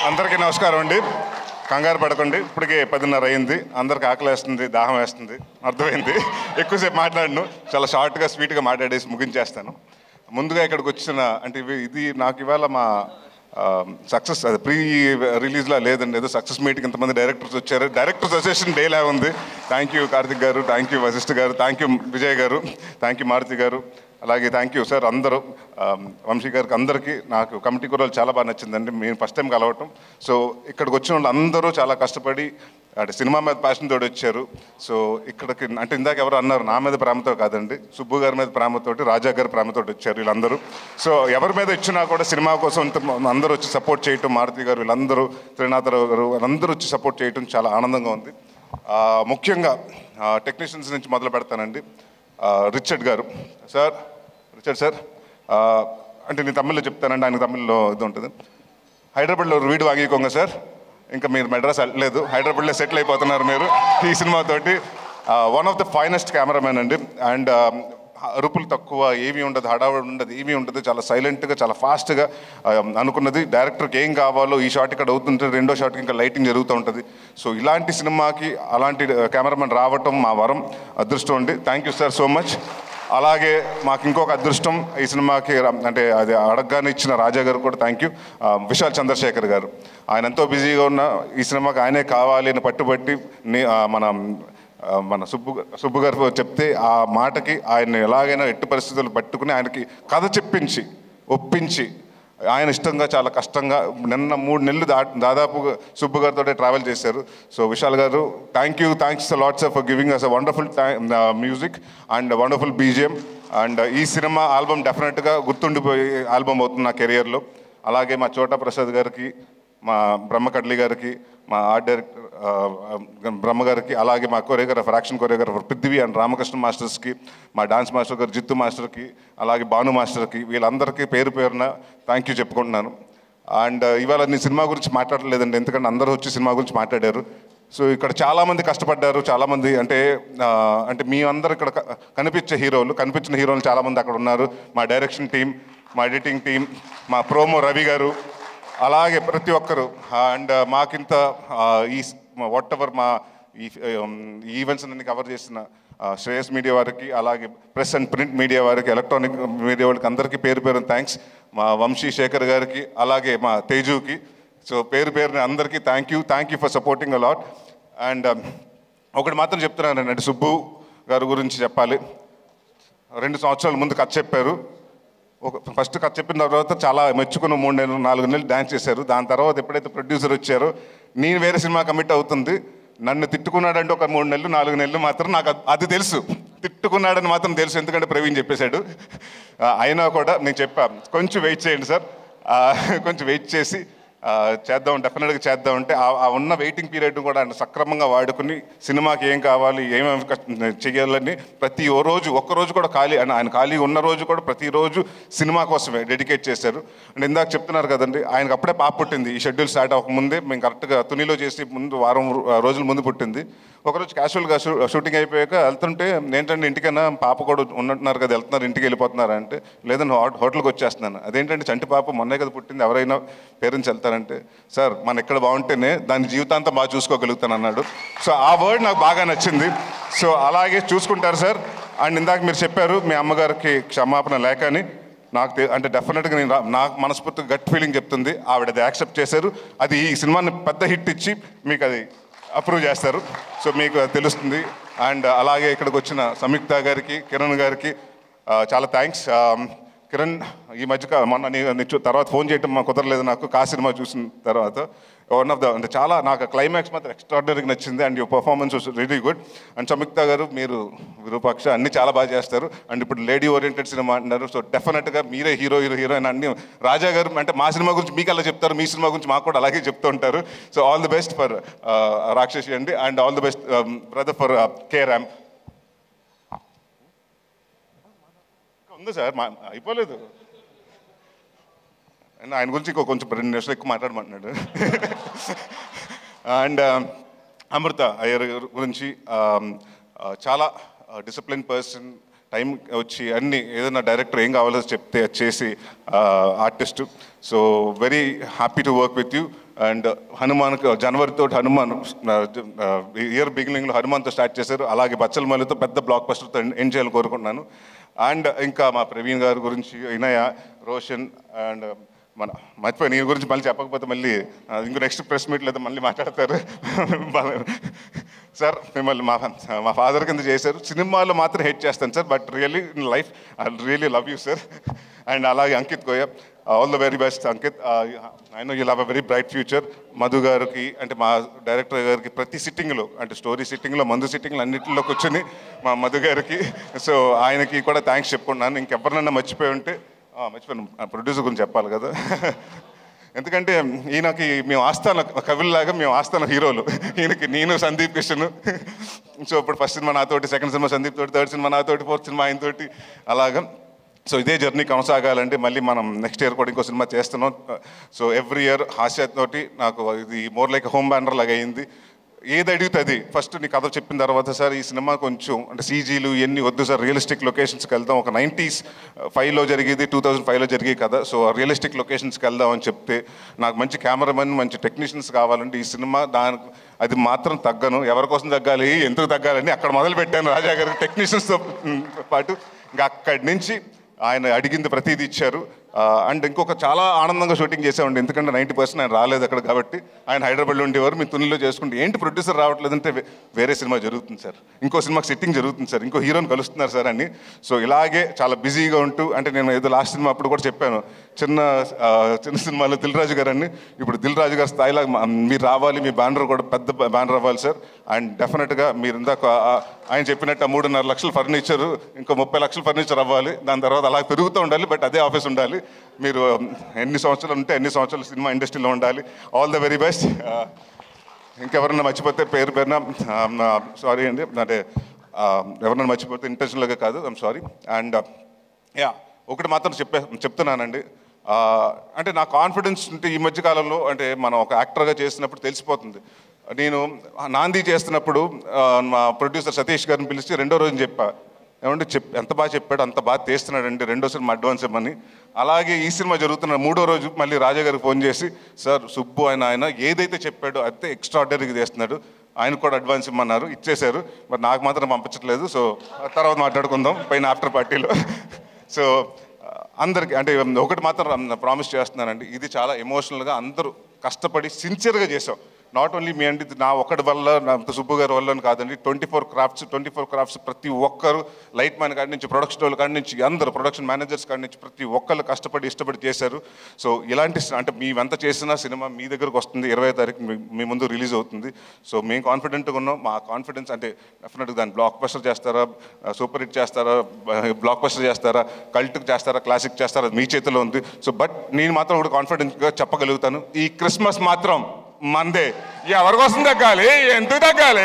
అందరికీ నమస్కారం అండి. కంగారు పడకండి, ఇప్పటికే 10:30 అయింది. అందరికి ఆకలి వేస్తుంది, దాహం వేస్తుంది, అర్థమైంది. ఎక్కువసేపు మాట్లాడను, చాలా షార్ట్గా స్వీట్గా మాట్లాడేసి ముగించేస్తాను. ముందుగా ఇక్కడికి వచ్చిన అంటే ఇది నాకు ఇవాళ మా సక్సెస్ అది ప్రీ రిలీజ్లా లేదండి, ఏదో సక్సెస్ మీట్కి ఇంతమంది డైరెక్టర్స్ వచ్చారు. డైరెక్టర్స్ అసోసియేషన్ డేలా ఉంది. థ్యాంక్ యూ కార్తిక్ గారు, థ్యాంక్ యూ వశిష్ఠ గారు, థ్యాంక్ యూ విజయ్ గారు, థ్యాంక్ యూ మారుతి గారు, అలాగే థ్యాంక్ యూ సార్ అందరూ, వంశీ గారికి, అందరికీ. నాకు కమిటీ కుర్రాలు చాలా బాగా నచ్చిందండి, మేము ఫస్ట్ టైం కలవటం. సో ఇక్కడికి వచ్చిన వాళ్ళు అందరూ చాలా కష్టపడి అంటే సినిమా మీద ప్యాషన్ తోటి వచ్చారు. సో ఇక్కడికి అంటే ఇందాక ఎవరు అన్నారు, నా మీద ప్రేమతో కాదండి, సుబ్బు గారి మీద ప్రేమతోటి, రాజా గారి ప్రేమతోటి వచ్చారు వీళ్ళందరూ. సో ఎవరి మీద ఇచ్చినా కూడా సినిమా కోసం అందరూ వచ్చి సపోర్ట్ చేయటం, మారుతి గారు వీళ్ళందరూ, త్రినాథరావు గారు వాళ్ళందరూ వచ్చి సపోర్ట్ చేయటం చాలా ఆనందంగా ఉంది. ముఖ్యంగా టెక్నీషియన్స్ నుంచి మొదలు పెడతానండి. రిచర్డ్ గారు సార్, రిచర్డ్ సార్ అంటే నేను తమిళ్లో చెప్తానండి, ఆయన తమిళ్లో ఇది ఉంటుంది. హైదరాబాద్లో వీడు వాంగికోంగ సార్, ఇంకా మీరు మెడ్రాస్ వెళ్ళలేదు, హైదరాబాద్లో సెటిల్ అయిపోతున్నారు మీరు ఈ సినిమాతోటి. One of the finest cameramen అండి. అండ్ అరుపులు తక్కువ, ఏమీ ఉండదు, హడావుడి ఉండదు, ఏమీ ఉండదు, చాలా సైలెంట్గా, చాలా ఫాస్ట్గా అనుకున్నది డైరెక్టర్కి ఏం కావాలో ఈ షాట్ ఇక్కడ అవుతుంటే రెండో షాట్కి ఇంకా లైటింగ్ జరుగుతూ ఉంటుంది. సో ఇలాంటి సినిమాకి అలాంటి కెమెరామెన్ రావటం మా వరం, అదృష్టం అండి. Thank you sir so much. అలాగే మాకు ఇంకొక అదృష్టం ఈ సినిమాకి అంటే అది అడగగానే ఇచ్చిన రాజా గారు కూడా థ్యాంక్ యూ. విశాల్ చంద్రశేఖర్ గారు, ఆయన ఎంతో బిజీగా ఉన్న ఈ సినిమాకి ఆయనే కావాలి అని పట్టుబట్టి మన సుబ్బు గారు చెప్తే ఆ మాటకి ఆయన ఎలాగైనా ఎట్టి పరిస్థితులు పట్టుకుని ఆయనకి కథ చెప్పించి ఒప్పించి ఆయన ఇష్టంగా చాలా కష్టంగా నిన్న 3 నెలలు దాదాపు సుబ్బు గారితో ట్రావెల్ చేశారు. So Vishal garu thanks lots for giving us a wonderful music and wonderful BGM. And ఈ సినిమా ఆల్బమ్ డెఫినెట్గా గుర్తుండిపోయే ఆల్బమ్ అవుతుంది నా కెరియర్లో. అలాగే మా చోటా ప్రసాద్ గారికి, మా బ్రహ్మకడ్లి గారికి, మా ఆర్ట్ డైరెక్టర్ బ్రహ్మ గారికి, అలాగే మా choreographer, action choreographer Prithvi and Ramakrishna మాస్టర్స్కి, మా డాన్స్ మాస్టర్ గారు జిత్తు మాస్టర్కి, అలాగే భాను మాస్టర్కి, వీళ్ళందరికీ పేరు పేరున థ్యాంక్ యూ చెప్పుకుంటున్నాను. అండ్ ఇవాళ నేను సినిమా గురించి మాట్లాడలేదండి, ఎందుకంటే అందరూ వచ్చి సినిమా గురించి మాట్లాడారు. సో ఇక్కడ చాలామంది కష్టపడ్డారు, చాలామంది అంటే మీ అందరు ఇక్కడ కనిపించిన హీరోలు చాలామంది అక్కడ ఉన్నారు. మా డైరెక్షన్ టీం, మా ఎడిటింగ్ టీం, మా ప్రోమో రవి గారు, అలాగే ప్రతి ఒక్కరు. అండ్ మాకింత ఈ వాట్ ఎవర్ మా ఈ ఈవెంట్స్ అన్ని కవర్ చేసిన శ్రేయస్ మీడియా వారికి, అలాగే ప్రెస్ అండ్ ప్రింట్ మీడియా వారికి, ఎలక్ట్రానిక్ మీడియా వాళ్ళకి అందరికీ పేరు పేరున థ్యాంక్స్. మా వంశీ శేఖర్ గారికి, అలాగే మా తేజుకి. సో పేరు పేరున అందరికీ thank you for supporting a lot. And ఒకటి మాత్రం చెప్తున్నానండి, అంటే సుబ్బు గారి గురించి చెప్పాలి. 2 సంవత్సరాల ముందు కథ చెప్పారు. ఫస్ట్ కథ చెప్పిన తర్వాత చాలా మెచ్చుకుని 3 నెలలు 4 నెలలు డ్యాన్స్ చేశారు. దాని తర్వాత ఎప్పుడైతే ప్రొడ్యూసర్ వచ్చారో నేను వేరే సినిమా కమిట్ అవుతుంది, నన్ను తిట్టుకున్నాడంటే ఒక 3 నెలలు 4 నెలలు మాత్రం నాకు అది తెలుసు, తిట్టుకున్నాడని మాత్రం తెలుసు, ఎందుకంటే ప్రవీణ్ చెప్పేశాడు. అయినా కూడా నేను చెప్పా, కొంచెం వెయిట్ చేయండి సార్, కొంచెం వెయిట్ చేసి చేద్దాం, డెఫినెట్గా చేద్దామంటే ఆ ఉన్న వెయిటింగ్ పీరియడ్ కూడా ఆయన సక్రమంగా వాడుకుని సినిమాకి ఏం కావాలి, ఏమేమి చేయాలని ప్రతి ఒక్కరోజు కూడా ఆయన ఖాళీ ఉన్న రోజు కూడా ప్రతిరోజు సినిమా కోసమే డెడికేట్ చేశారు. అండ్ ఇందాక చెప్తున్నారు కదండి, ఆయనకు అప్పుడే పాప పుట్టింది. ఈ షెడ్యూల్ స్టార్ట్ అవ్వకముందే మేము కరెక్ట్గా తునిలో చేసి వారం రోజుల ముందు పుట్టింది. ఒకరోజు క్యాజువల్గా షూటింగ్ అయిపోయాక వెళ్తుంటే, ఏంటంటే ఇంటికైనా పాప కూడా ఉన్నట్టున్నారు కదా, వెళ్తున్నారు ఇంటికి వెళ్ళిపోతున్నారు అంటే, లేదని హోటల్కి వచ్చేస్తున్నాను. అదేంటంటే చంటి పాప మొన్నే కదా పుట్టింది, ఎవరైనా పేరెంట్స్ వెళ్తారంటే, సార్ మన ఎక్కడ బాగుంటేనే దాని జీవితాంతం బాగా చూసుకోగలుగుతాను అన్నాడు. సో ఆ వర్డ్ నాకు బాగా నచ్చింది. సో అలాగే చూసుకుంటారు సార్. అండ్ ఇందాక మీరు చెప్పారు మీ అమ్మగారికి క్షమాపణ లేకని, నాకు అంటే డెఫినెట్గా నాకు మనస్ఫూర్తిగా గట్ ఫీలింగ్ చెప్తుంది, ఆవిడ అది యాక్సెప్ట్ చేశారు. అది ఈ సినిమాని పెద్ద హిట్ ఇచ్చి మీకు అది అప్రూవ్ చేస్తారు. సో మీకు తెలుస్తుంది. అండ్ అలాగే ఇక్కడికి వచ్చిన సంయుక్త గారికి, కిరణ్ గారికి చాలా థ్యాంక్స్. కిరణ్ ఈ మధ్య మొన్న తర్వాత ఫోన్ చేయటం కుదరలేదు నాకు, సినిమా చూసిన తర్వాత. వన్ ఆఫ్ ద అంటే చాలా నాకు క్లైమాక్స్ మాత్రం ఎక్స్ట్రాడినరీగా నచ్చింది. And your performance was really good. And Samyuktha గారు మీరు విరూపాక్ష అన్నీ చాలా బాగా చేస్తారు. అండ్ ఇప్పుడు లేడీ ఓరియంటెడ్ సినిమా అంటున్నారు. సో డెఫినెట్గా మీరే హీరోయిన్ అన్ని. రాజా గారు అంటే మా సినిమా గురించి మీకు అలా చెప్తారు, మీ సినిమా గురించి మాకు కూడా అలాగే చెప్తూ ఉంటారు. So all the best for రాక్షసి అండి. And all the best brother for K ramp. ఉంది సార్, అయిపోలేదు. ఆయన గురించి కొంచెం 2 నిమిషాలు ఎక్కువ మాట్లాడమంటున్నాడు. అండ్ అమృత అయ్యర్ గురించి చాలా డిసిప్లిన్ పర్సన్, టైం వచ్చి అన్ని ఏదైనా డైరెక్టర్ ఏం కావాలో చెప్తే చేసి artist. So very happy to work with you. And హనుమాన్కి జనవరితో హనుమాన్ ఇయర్ బిగినింగ్లో హనుమాన్తో స్టార్ట్ చేశారు. అలాగే బచ్చలమల్లితో పెద్ద బ్లాక్ బస్టర్తో ఎండ్ చేయాలని కోరుకుంటున్నాను. అండ్ ఇంకా మా ప్రవీణ్ గారి గురించి, వినయ, రోషన్ అండ్ మన మర్చిపోయి నీ గురించి మళ్ళీ చెప్పకపోతే మళ్ళీ ఇంకో నెక్స్ట్ ప్రెస్ మీట్ లేదా మళ్ళీ మాట్లాడతారు. సార్ మిమ్మల్ని మా ఫాదర్ కింద చేశారు. సినిమాలో మాత్రం హెట్ చేస్తాను sir, but really in life I really love you sir. And అలాగే Ankit Goya, all the very best Ankit. I know you'll have a very bright future. Madhu గారికి అంటే మా డైరెక్టర్ గారికి ప్రతి సిట్టింగ్లో అంటే స్టోరీ సిట్టింగ్లో, మందు సిట్టింగ్లో అన్నింటిలో కూర్చొని మా మధు గారికి, సో ఆయనకి కూడా థ్యాంక్స్ చెప్పుకున్నాను. ఇంకెవరినన్నా మర్చిపోయి ఉంటే మర్చిపోయాను, ప్రొడ్యూసర్ గురించి చెప్పాలి కదా. ఎందుకంటే ఈయనకి మేము ఆస్థాన కవుల్లాగా, మేము ఆస్థాన హీరోలు. ఈయనకి నేను సందీప్ కిషన్. సో ఇప్పుడు ఫస్ట్ సినిమా నాతోటి, సెకండ్ సినిమా సందీప్ తోటి, థర్డ్ సినిమా నాతోటి, ఫోర్త్ సినిమా ఆయనతోటి, అలాగా. సో ఇదే జర్నీ కొనసాగాలంటే మళ్ళీ మనం నెక్స్ట్ ఇయర్ కూడా ఇంకో సినిమా చేస్తున్నాం. సో ఎవ్రీ ఇయర్ హాస్యతోటి నాకు ఇది మోర్ లైక్ హోమ్ బ్యానర్ లాగా అయింది. ఏది అడిగితే అది ఫస్ట్ నీ కథ చెప్పిన తర్వాత, సార్ ఈ సినిమా కొంచెం అంటే సీజీలు ఇవన్నీ వద్దు సార్, రియలిస్టిక్ లొకేషన్స్కి వెళ్దాం, ఒక 95లో జరిగేది 2005లో జరిగే కదా, సో రియలిస్టిక్ లొకేషన్స్కి వెళ్దాం అని చెప్తే, నాకు మంచి కెమెరామెన్, మంచి టెక్నీషియన్స్ కావాలంటే ఈ సినిమా దానికి అది మాత్రం తగ్గను. ఎవరి కోసం తగ్గాలి, ఎందుకు తగ్గాలని అక్కడ మొదలు పెట్టాను రాజా గారికి టెక్నీషియన్స్తో పాటు. ఇంకా అక్కడి నుంచి ఆయన అడిగింది ప్రతిదీ ఇచ్చారు. అండ్ ఇంకొక చాలా ఆనందంగా షూటింగ్ చేసామండి, ఎందుకంటే 90% ఆయన రాలేదు అక్కడ కాబట్టి. ఆయన హైదరాబాద్లో ఉండేవారు, మీ తునిలో చేసుకుంటే ఏంటి ప్రొడ్యూసర్ రావట్లేదంటే వేరే సినిమా జరుగుతుంది సార్, ఇంకో సినిమాకి సెట్టింగ్ జరుగుతుంది సార్, ఇంకో హీరోని కలుస్తున్నారు సార్ అని. సో ఇలాగే చాలా బిజీగా ఉంటూ, అంటే నేను ఏదో లాస్ట్ సినిమా అప్పుడు కూడా చెప్పాను, చిన్న సినిమాలో దిల్ రాజు గారు అని, ఇప్పుడు దిల్ రాజు గారి స్థాయిలో మీరు రావాలి, మీ బ్యానర్ కూడా పెద్ద బ్యానర్ అవ్వాలి సార్. అండ్ డెఫినెట్గా మీరు ఇందాక ఆయన చెప్పినట్టు 3.5 లక్షల ఫర్నిచరు, ఇంకో 30 లక్షల ఫర్నిచర్ అవ్వాలి, దాని తర్వాత అలా పెరుగుతూ ఉండాలి, బట్ అదే ఆఫీస్ ఉండాలి. మీరు ఎన్ని సంవత్సరాలు ఉంటే ఎన్ని సంవత్సరాలు సినిమా ఇండస్ట్రీలో ఉండాలి. All the very best. ఇంకెవరన్నా మర్చిపోతే పేరు పేరున సారీ అండి, అంటే ఎవరన్నా మర్చిపోతే ఇంటెన్షనల్గా కాదు, ఐమ్ సారీ. అండ్ ఒకటి మాత్రం చెప్తున్నానండి, అంటే నా కాన్ఫిడెన్స్ ఉంటే ఈ మధ్యకాలంలో అంటే మనం ఒక యాక్టర్గా చేసినప్పుడు తెలిసిపోతుంది. నేను నాంది చేస్తున్నప్పుడు మా ప్రొడ్యూసర్ సతీష్ గారిని పిలిచి రెండో రోజు చెప్పా, ఏమంటే ఎంత బాగా చెప్పాడు, అంత బాగా తీస్తున్నాడండి, రెండో సినిమా అడ్వాన్స్ ఇవ్వమని. అలాగే ఈ సినిమా జరుగుతున్న 3వ రోజు మళ్ళీ రాజా గారికి ఫోన్ చేసి, సార్ సుబ్బు ఆయన ఏదైతే చెప్పాడో అయితే ఎక్స్ట్రాడినరీగా చేస్తున్నాడు, ఆయన కూడా అడ్వాన్స్ ఇమ్మన్నారు, ఇచ్చేశారు, మరి నాకు మాత్రం పంపించట్లేదు. సో తర్వాత మాట్లాడుకుందాం పైన ఆఫ్టర్ పార్టీలో. సో అందరికి అంటే ఒకటి మాత్రం ప్రామిస్ చేస్తున్నానండి, ఇది చాలా ఎమోషనల్గా అందరూ కష్టపడి సిన్సియర్గా చేసాం. నాట్ ఓన్లీ మీ అండి, నా ఒక్కడి వల్ల, నా సుబ్బు గారి వల్ల కాదండి, 24 క్రాఫ్ట్స్ ప్రతి ఒక్కరు, లైట్ మ్యాన్ కాడి నుంచి, ప్రొడక్షన్ వాళ్ళ కాడి నుంచి, అందరూ ప్రొడక్షన్ మేనేజర్స్ కాడి నుంచి ప్రతి ఒక్కరు కష్టపడి ఇష్టపడి చేశారు. సో ఇలాంటి అంటే మేమెంత చేసినా సినిమా మీ దగ్గరకు వస్తుంది, 20వ తారీఖు మీ ముందు రిలీజ్ అవుతుంది. సో మేము కాన్ఫిడెంట్గా ఉన్నాం. మా కాన్ఫిడెన్స్ అంటే డెఫినెట్గా దాన్ని బ్లాక్ బస్టర్ చేస్తారా, సూపర్ హిట్ చేస్తారా, బ్లాక్ బస్టర్ చేస్తారా, కల్ట్కి చేస్తారా, క్లాసిక్ చేస్తారా, మీ చేతిలో ఉంది. సో బట్ నేను మాత్రం ఒకటి కాన్ఫిడెంట్గా చెప్పగలుగుతాను, ఈ క్రిస్మస్ మాత్రం మందే. ఎవరి కోసం తగ్గాలి, ఎందుకు తగ్గాలి?